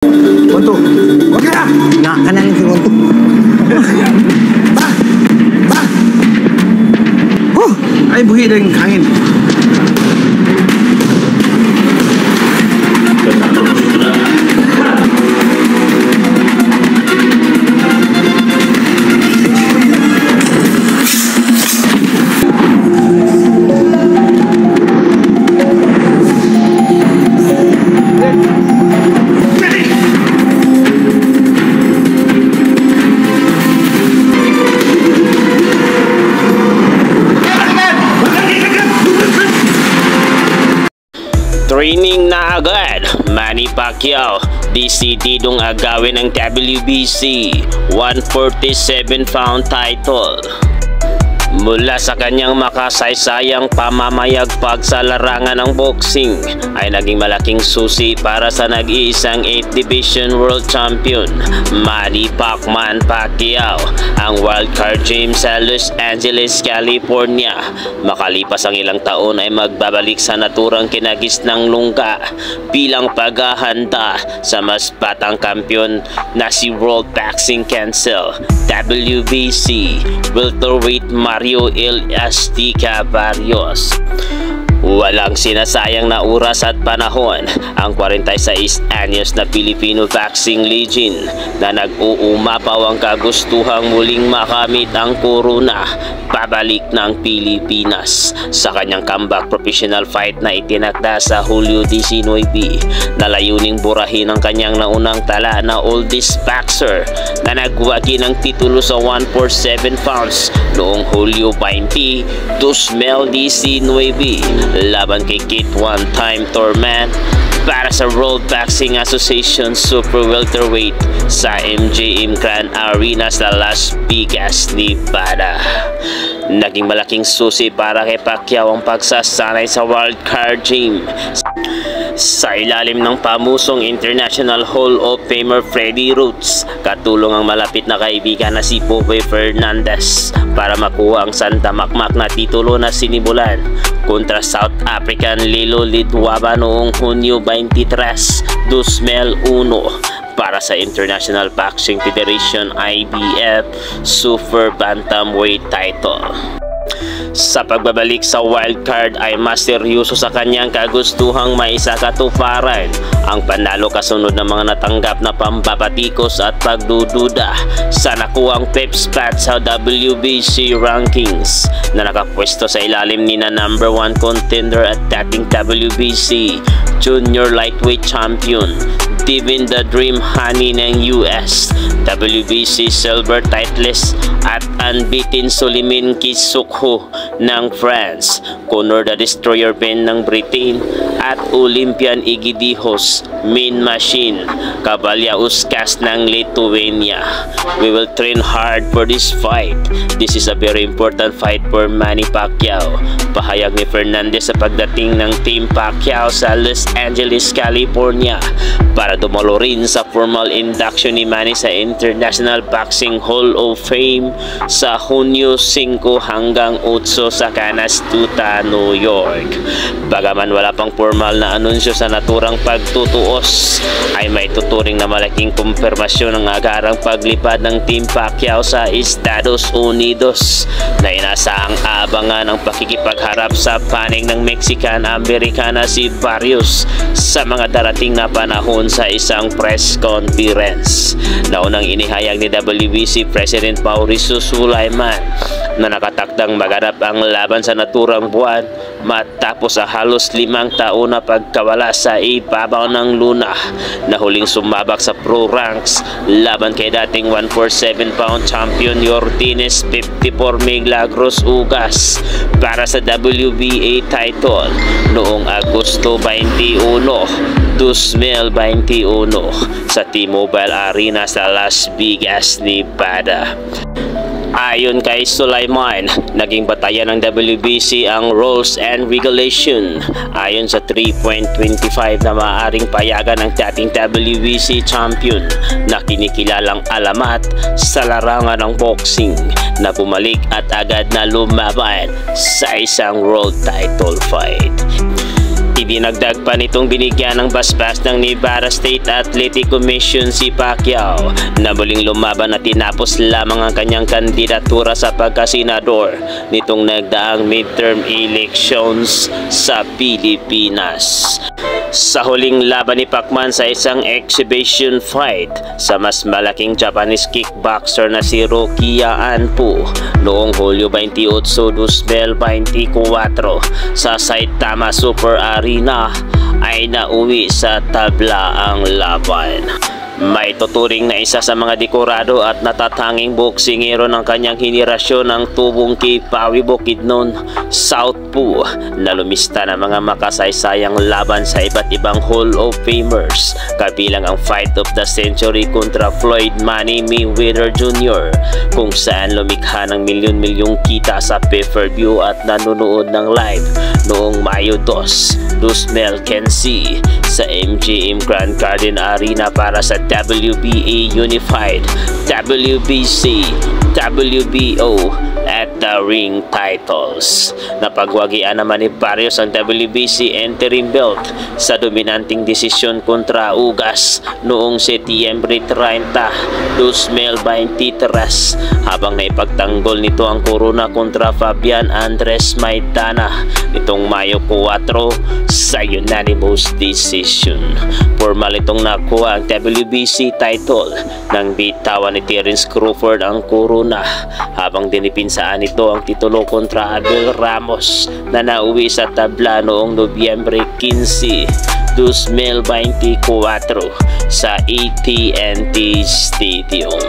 Konto. Huwag ka na! Nakakanan si Konto. Ba! Ba! Ay, buhi na yung hangin. Training na agad, Manny Pacquiao, decididong agawin ng WBC 147-pound title. Mula sa kanyang makasaysayang pamamayagpag sa larangan ng boxing ay naging malaking susi para sa nag-iisang 8th Division World Champion Manny Pacman Pacquiao, ang wildcard game sa Los Angeles, California. Makalipas ang ilang taon ay magbabalik sa naturang kinagis ng lungga bilang paghahanda sa mas batang kampiyon na si World Boxing Council WBC welterweight Mario El Azteca Barrios. Walang sinasayang na oras at panahon ang 46 anyos na Filipino boxing legend na nag-uumapaw ang kagustuhang muling makamit ang korona pabalik ng Pilipinas sa kanyang comeback professional fight na itinakda sa Hulyo 19 na layuning burahin ang kanyang naunang tala na oldest boxer na nagwagi ng titulo sa 147 pounds noong Hulyo 20, 2019 laban kay Kit One-Time Thurman para sa World Boxing Association Super Welterweight sa MGM Grand Arena sa Las Vegas, Nevada. Naging malaking susi para kay Pacquiao ang pagsasanay sa wildcard game sa ilalim ng pamusong International Hall of Famer Freddie Roots, katulong ang malapit na kaibigan na si Pope Fernandez para makuha ang sandamakmak na titulo na sinimulan kontra South African Lilo Lidwaba noong Hunyo 23, 2001 para sa International Boxing Federation IBF Super Bantamweight title. Sa pagbabalik sa wildcard ay mas seryoso sa kanyang kagustuhang maisakatuparan ang panalo kasunod ng mga natanggap na pambabatikos at pagdududa sa nakuhang 5th spot sa WBC rankings na nakapwesto sa ilalim ni na number 1 contender at dating WBC Junior Lightweight Champion Devin the Dream Haney ng US, WBC Silver Titleist at unbeaten Suleiman Kisukho ng France, Conor the Destroyer Ben ng Britain at Olympian Igidijos Main Machine Kabalyauskas ng Lithuania. We will train hard for this fight. This is a very important fight for Manny Pacquiao. Pahayag ni Fernandez sa pagdating ng Team Pacquiao sa Los Angeles, California para dumalo rin sa formal induction ni Manny sa International Boxing Hall of Fame sa Hunyo 5 hanggang 8 sa Canastuta, New York. Bagaman wala pang formal na anunsyo sa naturang pagtutuos, ay may tuturing na malaking kumpirmasyon ng agarang paglipad ng Team Pacquiao sa Estados Unidos na inasaang abangan ang pakikipagharap sa panig ng Mexican-Americana si Barrios sa mga darating na panahon sa isang press conference. Naunang inihayag ni WBC President Mauricio Sulaiman na nakatakdang maganap ang laban sa naturang buwan matapos ang halos 5 taon na pagkawala sa ibabaw ng luna na huling sumabak sa pro ranks laban kay dating 147-pound champion Yordenes 54 Milagros Ugas para sa WBA title noong Agosto 21, 2021 sa T-Mobile Arena sa Las Vegas, Nevada. Ayon kay Sulaiman, naging batayan ng WBC ang rules and regulation ayon sa 3.25 na maaaring payagan ng dating WBC champion na kinikilalang alamat sa larangan ng boxing na bumalik at agad na lumaban sa isang world title fight. dinagdag pa nitong binigyan ng basbas ng Nevada State Athletic Commission si Pacquiao na muling lumaban at tinapos lamang ang kanyang kandidatura sa pagkasenador nitong nagdaang midterm elections sa Pilipinas. Sa huling laban ni Pacman sa isang exhibition fight sa mas malaking Japanese kickboxer na si Rokia Anpu noong Hulyo 28, 2024 sa Saitama Super Arena ay nauwi sa tabla ang laban. May tuturing na isa sa mga dekorado at natatanging boksingero ng kanyang henerasyon ang tubong kay Pawi Bukidnon Southpaw na lumista ng mga makasaysayang laban sa iba't ibang Hall of Famers, kabilang ang Fight of the Century kontra Floyd Money Mayweather Jr. kung saan lumikha ng milyon-milyong kita sa pay-per-view at nanonood ng live noong Mayo 2, 2015 sa MGM Grand Garden Arena para sa WBA Unified, WBC, WBO at the ring titles. Napagwagian naman ni Barrios ang WBC interim belt sa dominanting desisyon kontra Ugas noong Setyembre 30, 2023 habang naipagtanggol nito ang korona kontra Fabian Andres Maidana nitong Mayo 4 sa unanimous decision. Formal itong nakuha ang WBC title nang bitawan ni Terence Crawford ang korona habang dinipinsaan nito ang titulo kontra Abel Ramos na nauwi sa tabla noong Nobyembre 15, 2024 sa AT&T Stadium.